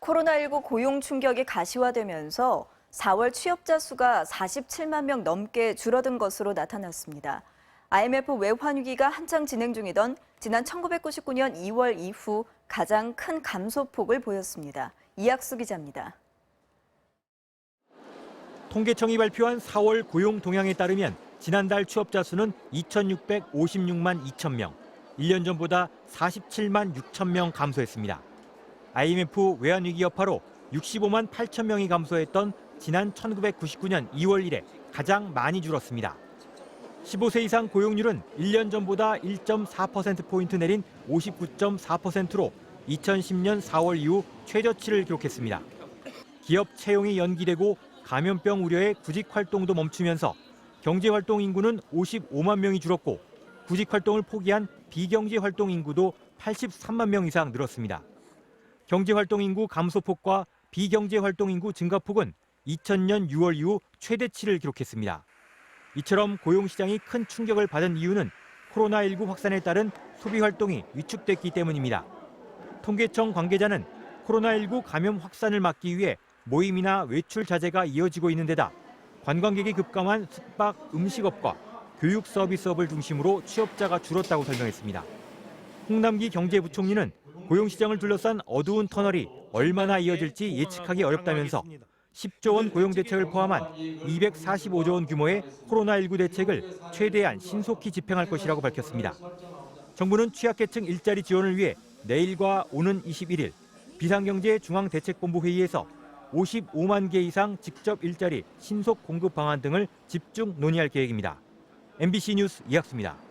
코로나19 고용 충격이 가시화되면서 4월 취업자 수가 47만 명 넘게 줄어든 것으로 나타났습니다. IMF 외환위기가 한창 진행 중이던 지난 1999년 2월 이후 가장 큰 감소폭을 보였습니다. 이학수 기자입니다. 통계청이 발표한 4월 고용 동향에 따르면 지난달 취업자 수는 2,656만 2천 명, 1년 전보다 47만 6천 명 감소했습니다. IMF 외환위기 여파로 65만 8천 명이 감소했던 지난 1999년 2월 이래 가장 많이 줄었습니다. 15세 이상 고용률은 1년 전보다 1.4%포인트 내린 59.4%로 2010년 4월 이후 최저치를 기록했습니다. 기업 채용이 연기되고 감염병 우려에 구직 활동도 멈추면서 경제 활동 인구는 55만 명이 줄었고 구직 활동을 포기한 비경제 활동 인구도 83만 명 이상 늘었습니다. 경제 활동 인구 감소폭과 비경제 활동 인구 증가폭은 2000년 6월 이후 최대치를 기록했습니다. 이처럼 고용시장이 큰 충격을 받은 이유는 코로나19 확산에 따른 소비 활동이 위축됐기 때문입니다. 통계청 관계자는 코로나19 감염 확산을 막기 위해 모임이나 외출 자제가 이어지고 있는 데다 관광객이 급감한 숙박, 음식업과 교육 서비스업을 중심으로 취업자가 줄었다고 설명했습니다. 홍남기 경제부총리는 고용시장을 둘러싼 어두운 터널이 얼마나 이어질지 예측하기 어렵다면서 10조 원 고용대책을 포함한 245조 원 규모의 코로나19 대책을 최대한 신속히 집행할 것이라고 밝혔습니다. 정부는 취약계층 일자리 지원을 위해 내일과 오는 21일 비상경제 중앙대책본부 회의에서 55만 개 이상 직접 일자리 신속 공급 방안 등을 집중 논의할 계획입니다. MBC 뉴스 이학수입니다.